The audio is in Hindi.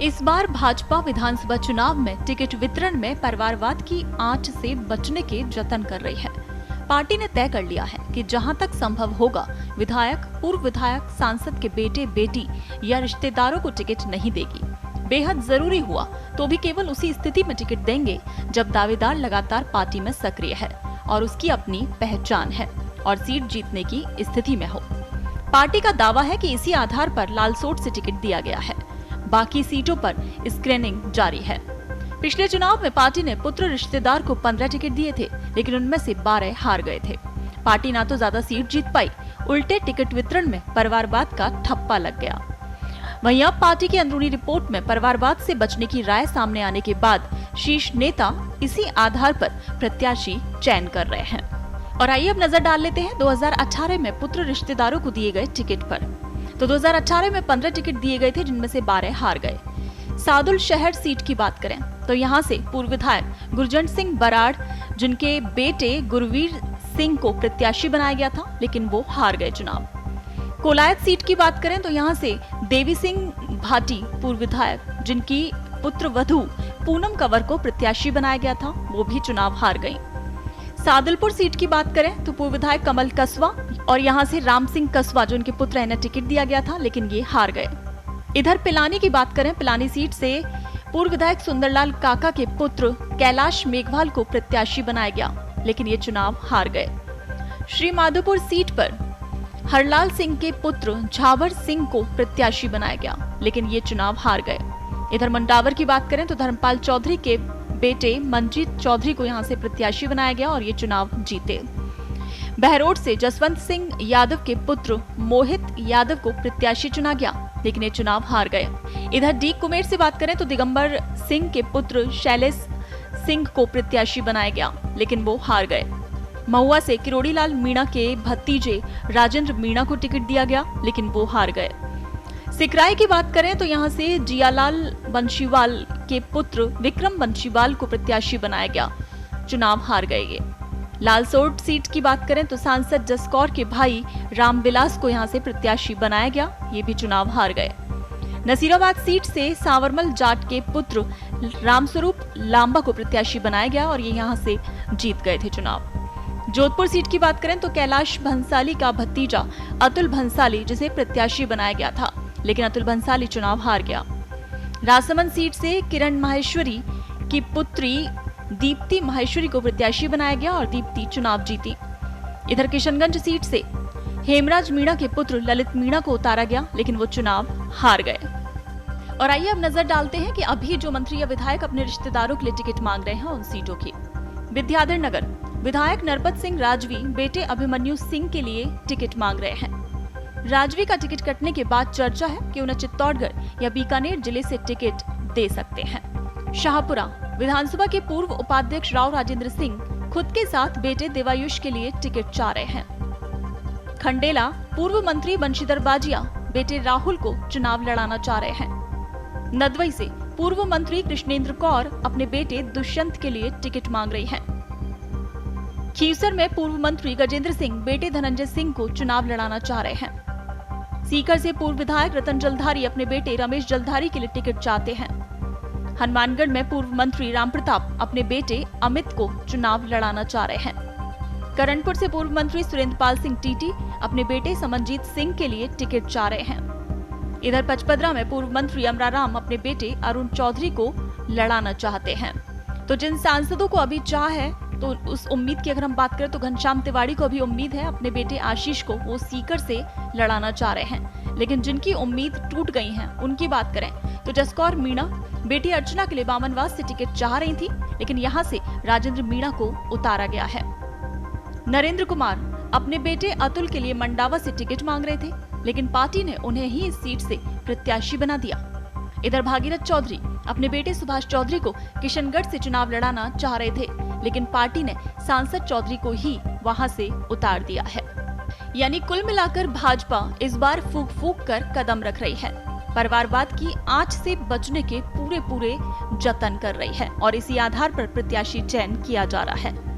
इस बार भाजपा विधानसभा चुनाव में टिकट वितरण में परिवारवाद की आंच से बचने के जतन कर रही है। पार्टी ने तय कर लिया है कि जहां तक संभव होगा विधायक, पूर्व विधायक, सांसद के बेटे, बेटी या रिश्तेदारों को टिकट नहीं देगी। बेहद जरूरी हुआ तो भी केवल उसी स्थिति में टिकट देंगे जब दावेदार लगातार पार्टी में सक्रिय है और उसकी अपनी पहचान है और सीट जीतने की स्थिति में हो। पार्टी का दावा है कि इसी आधार पर लालसोट से टिकट दिया गया है। बाकी सीटों पर स्क्रीनिंग जारी है। पिछले चुनाव में पार्टी ने पुत्र रिश्तेदार को 15 टिकट दिए थे, लेकिन उनमें से 12 हार गए थे। पार्टी ना तो ज्यादा सीट जीत पाई, उल्टे टिकट वितरण में परिवारवाद का ठप्पा लग गया। वहीं अब पार्टी की अंदरूनी रिपोर्ट में परिवारवाद से बचने की राय सामने आने के बाद शीर्ष नेता इसी आधार पर प्रत्याशी चयन कर रहे हैं। और आइए अब नजर डाल लेते हैं 2018 में पुत्र रिश्तेदारों को दिए गए टिकट पर। तो 2018 में 15 टिकट दिए गए थे, जिनमें से 12 हार गए। सादुल शहर सीट की बात करें तो यहाँ से पूर्व विधायक गुरजंट सिंह बराड़, जिनके बेटे गुरवीर सिंह को प्रत्याशी बनाया गया था, लेकिन वो हार गए चुनाव। कोलायत सीट की बात करें तो यहाँ से देवी सिंह भाटी, पूर्व विधायक, जिनकी पुत्र वधू पूनम कंवर को प्रत्याशी बनाया गया था, वो भी चुनाव हार गयी। सादुलपुर सीट की बात करें तो पूर्व विधायक कमल कसवा और यहाँ से राम सिंह कसवा, जो उनके पुत्र हैं, इन्हें टिकट दिया गया था, लेकिन ये हार गए। इधर पिलानी की बात करें, पिलानी सीट से पूर्व विधायक सुंदरलाल काका के पुत्र कैलाश मेघवाल को प्रत्याशी बनाया गया, लेकिन ये चुनाव हार गए। श्री माधोपुर सीट पर हरलाल सिंह के पुत्र झावर सिंह को प्रत्याशी बनाया गया, लेकिन ये चुनाव हार गए। इधर मंडावर की बात करें तो धर्मपाल चौधरी के बेटे मनजीत चौधरी को यहां से प्रत्याशी बनाया गया और ये चुनाव जीते। बहरोड से जसवंत सिंह यादव के पुत्र मोहित यादव को प्रत्याशी चुना गया, लेकिन ये चुनाव हार गए। इधर डी कुमेर से बात करें तो दिगंबर सिंह के पुत्र शैलेश सिंह को प्रत्याशी बनाया गया, लेकिन वो हार गए। महुआ से किरोड़ीलाल मीणा के भतीजे राजेंद्र मीणा को टिकट दिया गया, लेकिन वो हार गए। सिकराई की बात करें तो यहाँ से जियालाल बंशीवाल के पुत्र विक्रम बंशीवाल को प्रत्याशी बनाया गया, चुनाव हार गए ये। लालसोट सीट की बात करें तो सांसद जसकौर के भाई रामविलास को यहाँ से प्रत्याशी बनाया गया, ये भी चुनाव हार गए। नसीराबाद सीट से सांवरमल जाट के पुत्र रामस्वरूप लांबा को प्रत्याशी बनाया गया और ये यहाँ से जीत गए थे चुनाव। जोधपुर सीट की बात करें तो कैलाश भंसाली का भतीजा अतुल भंसाली, जिसे प्रत्याशी बनाया गया था, लेकिन अतुल भंसाली चुनाव हार गया। राजसमंद सीट से किरण माहेश्वरी की पुत्री दीप्ति माहेश्वरी को प्रत्याशी बनाया गया और दीप्ति चुनाव जीती। इधर किशनगंज सीट से हेमराज मीणा के पुत्र ललित मीणा को उतारा गया, लेकिन वो चुनाव हार गए। और आइए अब नजर डालते हैं कि अभी जो मंत्री या विधायक अपने रिश्तेदारों के लिए टिकट मांग रहे हैं उन सीटों की। विद्याधर नगर विधायक नरपत सिंह राजवी बेटे अभिमन्यु सिंह के लिए टिकट मांग रहे हैं। राजवी का टिकट कटने के बाद चर्चा है कि उन्हें चित्तौड़गढ़ या बीकानेर जिले से टिकट दे सकते हैं। शाहपुरा विधानसभा के पूर्व उपाध्यक्ष राव राजेंद्र सिंह खुद के साथ बेटे देवायुष के लिए टिकट चाह रहे हैं। खंडेला पूर्व मंत्री बंशीधर बाजिया बेटे राहुल को चुनाव लड़ाना चाह रहे हैं। नदवई से पूर्व मंत्री कृष्णेंद्र कौर अपने बेटे दुष्यंत के लिए टिकट मांग रही हैं। खीवसर में पूर्व मंत्री गजेंद्र सिंह बेटे धनंजय सिंह को चुनाव लड़ाना चाह रहे हैं। सीकर से पूर्व विधायक रतन जलधारी अपने बेटे रमेश जलधारी के लिए टिकट चाहते हैं। हनुमानगढ़ में पूर्व मंत्री राम प्रताप अपने बेटे अमित को चुनाव लड़ाना चाह रहे हैं। करणपुर से पूर्व मंत्री सुरेंद्रपाल सिंह टीटी अपने बेटे समनजीत सिंह के लिए टिकट चाह रहे हैं। इधर पचपदरा में पूर्व मंत्री अमराराम अपने बेटे अरुण चौधरी को लड़ाना चाहते हैं। तो जिन सांसदों को अभी चाह है, तो उस उम्मीद की अगर हम बात करें तो घनश्याम तिवारी को अभी उम्मीद है अपने बेटे आशीष को वो सीकर से लड़ाना चाह रहे हैं। लेकिन जिनकी उम्मीद टूट गई है उनकी बात करें तो जसकौर मीणा बेटी अर्चना के लिए बामनवास से टिकट चाह रही थी, लेकिन यहाँ से राजेंद्र मीणा को उतारा गया है। नरेंद्र कुमार अपने बेटे अतुल के लिए मंडावा से टिकट मांग रहे थे, लेकिन पार्टी ने उन्हें ही इस सीट से प्रत्याशी बना दिया। इधर भागीरथ चौधरी अपने बेटे सुभाष चौधरी को किशनगढ़ से चुनाव लड़ाना चाह रहे थे, लेकिन पार्टी ने सांसद चौधरी को ही वहां से उतार दिया है। यानी कुल मिलाकर भाजपा इस बार फूंक फूंक कर कदम रख रही है, परिवारवाद की आंच से बचने के पूरे जतन कर रही है और इसी आधार पर प्रत्याशी चयन किया जा रहा है।